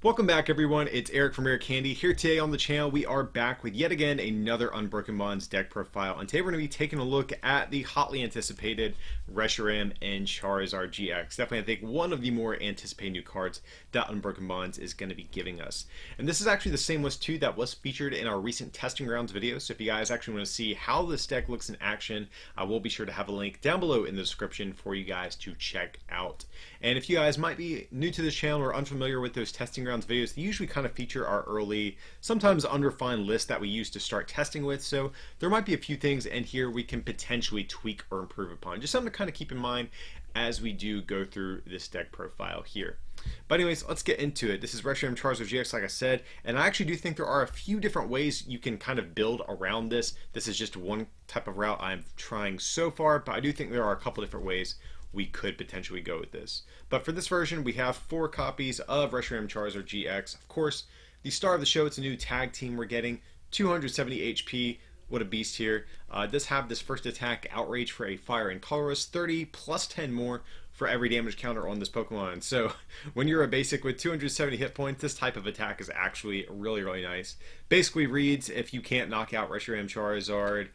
Welcome back everyone, it's Eric from Rare Candy. Here today on the channel we are back with yet again another Unbroken Bonds deck profile, and today we're going to be taking a look at the hotly anticipated Reshiram Charizard GX. Definitely I think one of the more anticipated new cards that Unbroken Bonds is going to be giving us. And this is actually the same list too that was featured in our recent testing grounds video, so if you guys actually want to see how this deck looks in action, I will be sure to have a link down below in the description for you guys to check out. And if you guys might be new to this channel or unfamiliar with those testing grounds videos, they usually kind of feature our early, sometimes unrefined list that we use to start testing with, so there might be a few things in here we can potentially tweak or improve upon. Just something to kind of keep in mind as we do go through this deck profile here. But anyways, let's get into it. This is Reshiram Charizard GX, like I said, and I actually do think there are a few different ways you can kind of build around this. This is just one type of route I'm trying so far, but I do think there are a couple different ways we could potentially go with this. But for this version, we have 4 copies of Reshiram Charizard GX. Of course, the star of the show, it's a new tag team we're getting. 270 HP, what a beast here. It does have this first attack, Outrage for a fire and colorless, 30 plus 10 more for every damage counter on this Pokemon. So when you're a basic with 270 hit points, this type of attack is actually really nice. Basically reads, if you can't knock out Reshiram Charizard,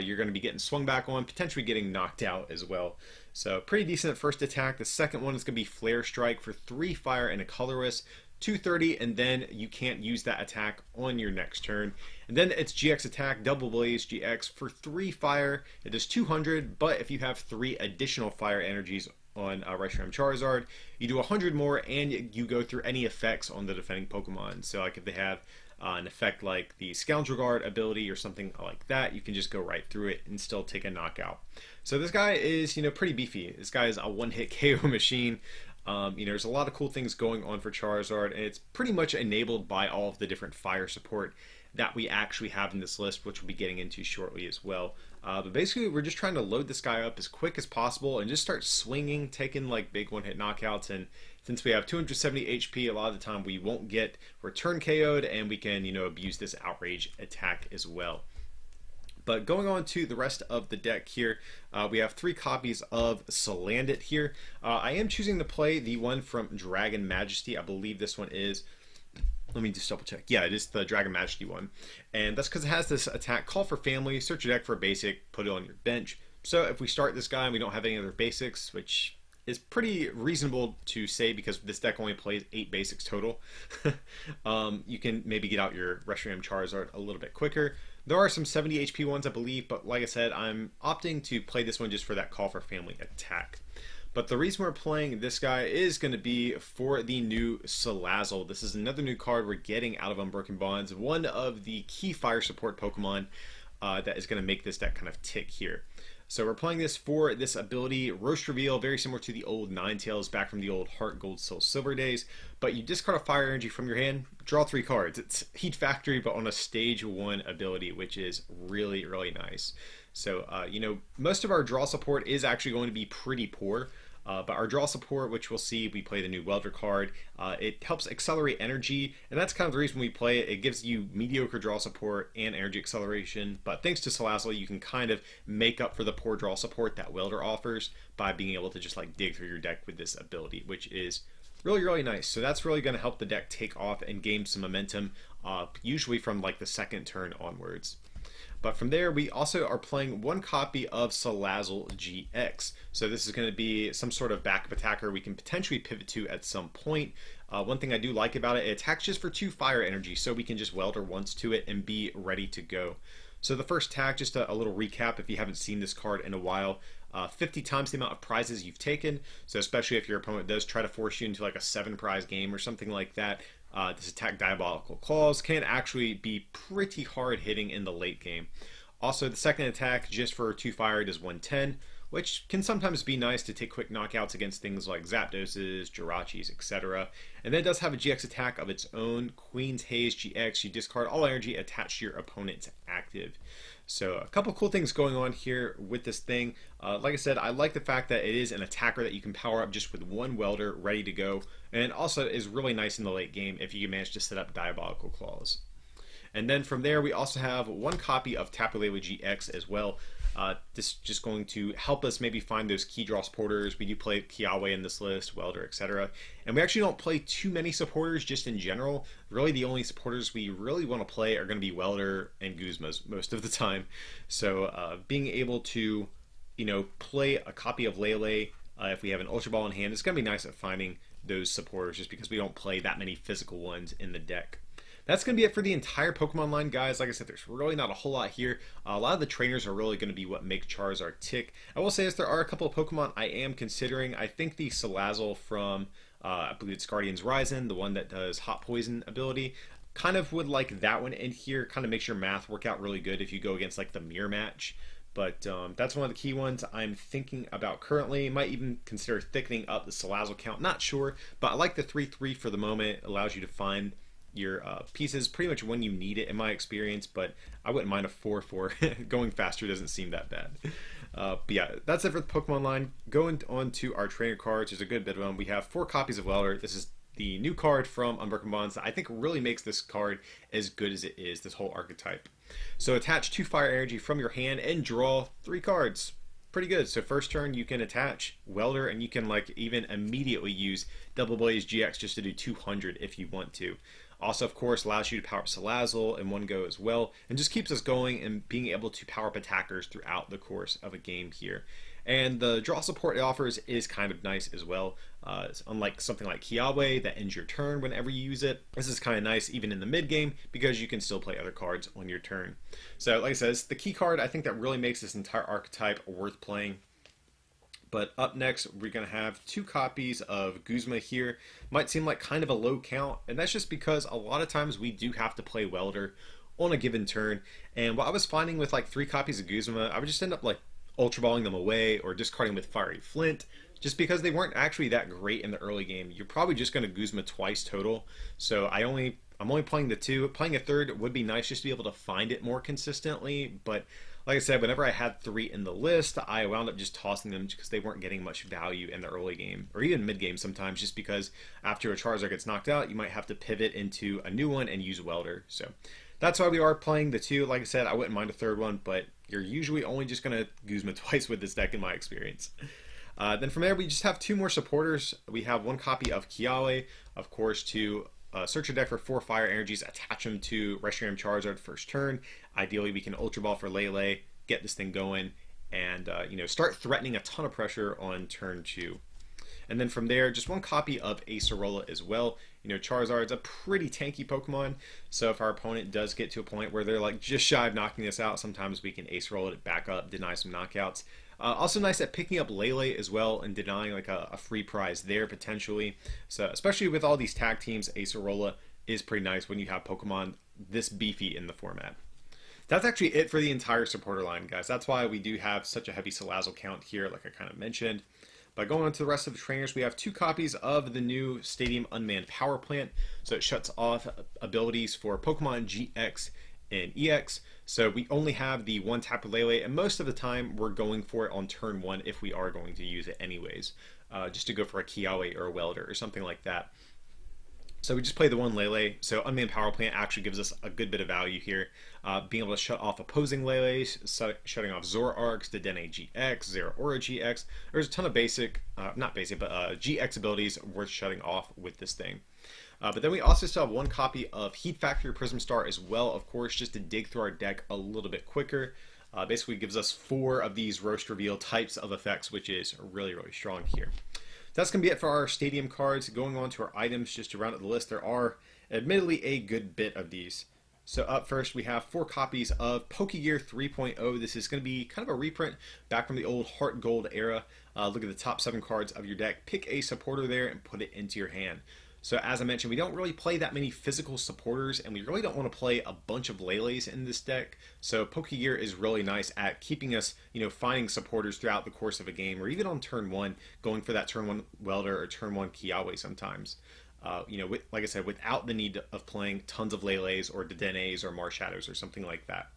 you're going to be getting swung back on, potentially getting knocked out as well. So pretty decent first attack. The second one is going to be Flare Strike for 3 fire and a colorless, 230, and then you can't use that attack on your next turn. And then it's GX attack, Double Blaze GX for 3 fire. It does 200, but if you have 3 additional fire energies on Reshiram Charizard, you do 100 more, and you go through any effects on the defending Pokemon. So like if they have an effect like the Scoundrel Guard ability or something like that, you can just go right through it and still take a knockout. So this guy is, pretty beefy. This guy is a one-hit KO machine. There's a lot of cool things going on for Charizard, and it's pretty much enabled by all of the different fire support that we actually have in this list, which we'll be getting into shortly as well. But basically, we're just trying to load this guy up as quick as possible and just start swinging, taking like big one-hit knockouts. And since we have 270 HP, a lot of the time we won't get return KO'd, and we can, abuse this outrage attack as well. But going on to the rest of the deck here, we have 3 copies of Salandit here. I am choosing to play the one from Dragon Majesty. I believe this one is, let me just double check. Yeah, it is the Dragon Majesty one. And that's because it has this attack, Call for Family, search your deck for a basic, put it on your bench. So if we start this guy and we don't have any other basics, which is pretty reasonable to say because this deck only plays 8 basics total, you can maybe get out your Reshiram Charizard a little bit quicker. There are some 70 HP ones, I believe, but like I said, I'm opting to play this one just for that Call for Family attack. But the reason we're playing this guy is going to be for the new Salazzle. This is another new card we're getting out of Unbroken Bonds, one of the key fire support Pokemon that is going to make this deck kind of tick here. So we're playing this for this ability, Roast Reveal, very similar to the old Ninetales back from the old Heart Gold Soul Silver days. But you discard a fire energy from your hand, draw 3 cards. It's Heat Factory, but on a stage 1 ability, which is really nice. So, most of our draw support is actually going to be pretty poor. But our draw support, which we'll see, we play the new Welder card. It helps accelerate energy, and that's kind of the reason we play it. It gives you mediocre draw support and energy acceleration, but thanks to Salazzle, you can kind of make up for the poor draw support that Welder offers by being able to just like dig through your deck with this ability, which is really nice. So that's really going to help the deck take off and gain some momentum, usually from like the second turn onwards. But from there, we also are playing 1 copy of Salazzle GX. So this is going to be some sort of backup attacker we can potentially pivot to at some point. One thing I do like about it, it attacks just for 2 fire energy, so we can just Welder once to it and be ready to go. So the first attack, just a little recap if you haven't seen this card in a while. 50 times the amount of prizes you've taken. So especially if your opponent does try to force you into like a 7 prize game or something like that, this attack, Diabolical Claws, can actually be pretty hard hitting in the late game. Also, the second attack, just for 2 fire, does 110, which can sometimes be nice to take quick knockouts against things like Zapdoses, Jirachis, etc. And then it does have a GX attack of its own, Queen's Haze GX. You discard all energy attached to your opponent's active. So a couple cool things going on here with this thing. Like I said, I like the fact that it is an attacker that you can power up just with 1 Welder ready to go, and also is really nice in the late game if you can manage to set up Diabolical Claws. And then from there, we also have 1 copy of Tapu Lele GX as well. This is just going to help us maybe find those key draw supporters. We do play Caolan in this list, Welder, etc. And we actually don't play too many supporters just in general. Really the only supporters we really want to play are going to be Welder and Guzmas most of the time. So being able to, play a copy of Lele if we have an Ultra Ball in hand, it's going to be nice at finding those supporters just because we don't play that many physical ones in the deck. That's going to be it for the entire Pokemon line, guys. Like I said, there's really not a whole lot here. A lot of the trainers are really going to be what make Charizard tick. I will say there are a couple of Pokemon I am considering. I think the Salazzle from, I believe it's Guardian's Rising, the one that does Hot Poison ability, kind of would like that one in here. Kind of makes your math work out really good if you go against like the mirror match. But that's one of the key ones I'm thinking about currently. Might even consider thickening up the Salazzle count. Not sure, but I like the 3-3 for the moment. It allows you to find your pieces pretty much when you need it in my experience, but I wouldn't mind a 4-4. Going faster doesn't seem that bad. But yeah, that's it for the Pokemon line. Going on to our trainer cards, there's a good bit of them. We have 4 copies of Welder. This is the new card from Unbroken Bonds that I think really makes this card as good as it is, this whole archetype. So attach 2 fire energy from your hand and draw 3 cards. Pretty good. So first turn you can attach Welder, and you can like even immediately use Double Blaze GX just to do 200 if you want to. Also, of course, allows you to power up Salazzle in one go as well, and just keeps us going and being able to power up attackers throughout the course of a game here. And the draw support it offers is kind of nice as well. Unlike something like Caolan that ends your turn whenever you use it, this is kind of nice even in the mid game because you can still play other cards on your turn. So like I said, it's the key card I think that really makes this entire archetype worth playing. But up next, we're going to have 2 copies of Guzma here. Might seem like kind of a low count, and that's just because a lot of times we do have to play Welder on a given turn. And what I was finding with like 3 copies of Guzma, I would just end up like Ultra Balling them away or discarding with Fiery Flint, just because they weren't actually that great in the early game. You're probably just going to Guzma twice total. So I'm only playing the 2. Playing a third would be nice just to be able to find it more consistently, but like I said, whenever I had 3 in the list, I wound up just tossing them because they weren't getting much value in the early game, or even mid-game sometimes, just because after a Charizard gets knocked out, you might have to pivot into a new one and use Welder. So that's why we are playing the 2. Like I said, I wouldn't mind a third one, but you're usually only just going to Guzma twice with this deck in my experience. Then from there, we just have 2 more supporters. We have 1 copy of Caolan, of course, to search your deck for 4 fire energies, attach them to Reshiram Charizard first turn. Ideally, we can Ultra Ball for Lele, get this thing going, and start threatening a ton of pressure on turn 2. And then from there, just 1 copy of Acerola as well. Charizard's a pretty tanky Pokemon, so if our opponent does get to a point where they're like just shy of knocking us out, sometimes we can Acerola it back up, deny some knockouts. Also nice at picking up Lele as well and denying like a free prize there potentially. So especially with all these tag teams, Acerola is pretty nice when you have Pokemon this beefy in the format. That's actually it for the entire supporter line, guys. That's why we do have such a heavy Salazzle count here, like I kind of mentioned. But going on to the rest of the trainers, we have 2 copies of the new Stadium Unmanned Power Plant. So it shuts off abilities for Pokemon GX and EX. So we only have the 1 Tapu Lele, and most of the time we're going for it on turn 1 if we are going to use it anyways. Just to go for a Caolan or a Welder or something like that. So we just play the 1 Lele, so Unmanned Power Plant actually gives us a good bit of value here. Being able to shut off opposing Leles, shutting off Zoroarks, Dedenne GX, Zeraora GX. There's a ton of basic, not basic, but GX abilities worth shutting off with this thing. But then we also still have 1 copy of Heat Factory Prism Star as well, of course, just to dig through our deck a little bit quicker. Basically gives us 4 of these Roast Reveal types of effects, which is really, really strong here. That's going to be it for our stadium cards. Going on to our items, just to round out the list, there are admittedly a good bit of these. So up first, we have 4 copies of Pokegear 3.0. This is going to be kind of a reprint back from the old Heart Gold era. Look at the top 7 cards of your deck. Pick a supporter there and put it into your hand. So as I mentioned, we don't really play that many physical supporters, and we really don't want to play a bunch of Leles in this deck. So Pokegear is really nice at keeping us, finding supporters throughout the course of a game, or even on turn 1, going for that turn 1 Welder or turn 1 Caolan sometimes. Like I said, without the need of playing tons of Leles or Dedennes or Marshadows or something like that.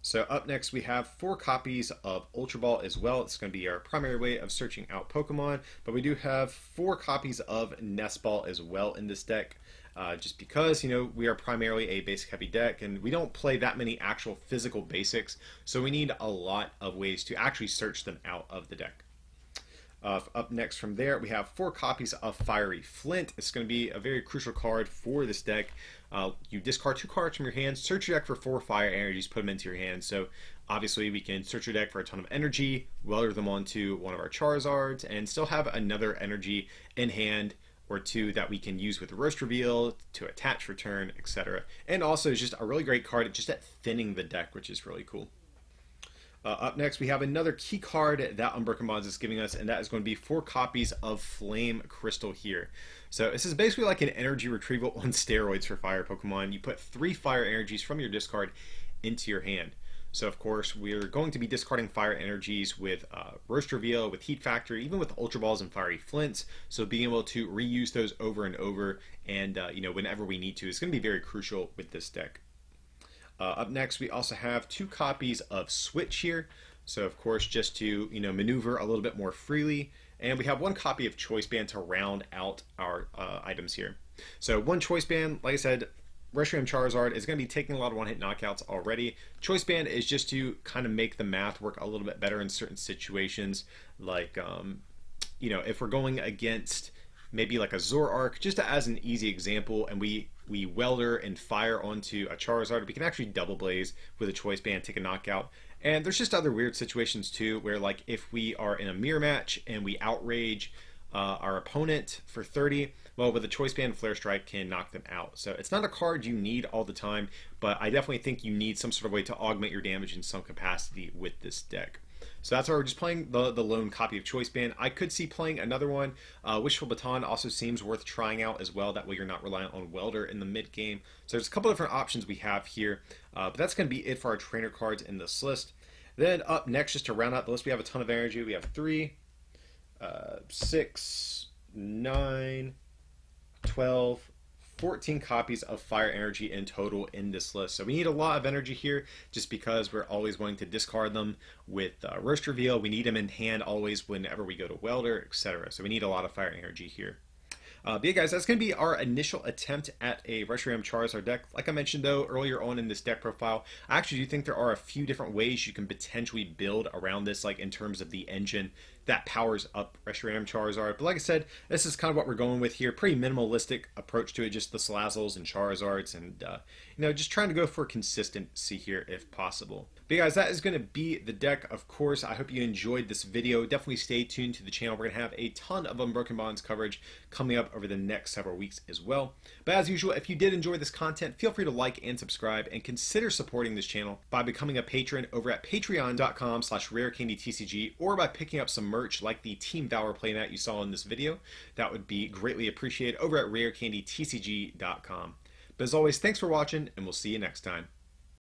So up next, we have 4 copies of Ultra Ball as well. It's going to be our primary way of searching out Pokemon, but we do have 4 copies of Nest Ball as well in this deck. just because, you know, we are primarily a basic heavy deck and we don't play that many actual physical basics, so we need a lot of ways to actually search them out of the deck. Up next from there, we have 4 copies of Fiery Flint. It's going to be a very crucial card for this deck. You discard 2 cards from your hand, search your deck for 4 fire energies, put them into your hand. So obviously we can search your deck for a ton of energy, welder them onto one of our Charizards, and still have another energy in hand or 2 that we can use with Roast Reveal to attach, return, etc. And also it's just a really great card just at thinning the deck, which is really cool. Up next, we have another key card that Unbroken Bonds is giving us, and that is going to be 4 copies of Flame Crystal here. So this is basically like an energy retrieval on steroids for fire Pokemon. You put 3 fire energies from your discard into your hand. So of course, we're going to be discarding fire energies with Roast Reveal, with Heat Factor, even with Ultra Balls and Fiery Flints. So being able to reuse those over and over, and you know, whenever we need to, is going to be very crucial with this deck. Up next, we also have 2 copies of Switch here. So of course, just to, you know, maneuver a little bit more freely. And we have 1 copy of Choice Band to round out our items here. So 1 Choice Band, like I said, Reshiram Charizard is going to be taking a lot of one-hit knockouts already. Choice Band is just to kind of make the math work a little bit better in certain situations. Like, you know, if we're going against maybe like a Zoroark, just as an easy example, and we welder and fire onto a Charizard, we can actually double blaze with a Choice Band, take a knockout. And there's just other weird situations too, where like if we are in a mirror match and we outrage our opponent for 30, well, with a Choice Band, Flare Strike can knock them out. So it's not a card you need all the time, but I definitely think you need some sort of way to augment your damage in some capacity with this deck. So that's why we're just playing the lone copy of Choice Band. I could see playing another one. Wishful Baton also seems worth trying out as well. That way you're not reliant on Welder in the mid game. So there's a couple different options we have here. But that's going to be it for our trainer cards in this list. Then up next, just to round out the list, we have a ton of energy. We have 3, 6, 9, 12, 14 copies of fire energy in total in this list. So we need a lot of energy here just because we're always wanting to discard them with Roast Reveal. We need them in hand always whenever we go to Welder, etc. So we need a lot of fire energy here. But yeah, guys, that's going to be our initial attempt at a Reshiram Charizard deck. Like I mentioned, though, earlier on in this deck profile, I actually do think there are a few different ways you can potentially build around this, like in terms of the engine that powers up Reshiram Charizard. But like I said, this is kind of what we're going with here. Pretty minimalistic approach to it, just the Salazzles and Charizards, and you know, just trying to go for consistency here if possible. But yeah, guys, that is going to be the deck. Of course, I hope you enjoyed this video. Definitely stay tuned to the channel. We're going to have a ton of Unbroken Bonds coverage coming up over the next several weeks as well. But as usual, if you did enjoy this content, feel free to like and subscribe, and consider supporting this channel by becoming a patron over at patreon.com/rarecandytcg, or by picking up some merch like the Team Valor playmat you saw in this video. That would be greatly appreciated over at rarecandytcg.com. But as always, thanks for watching, and we'll see you next time.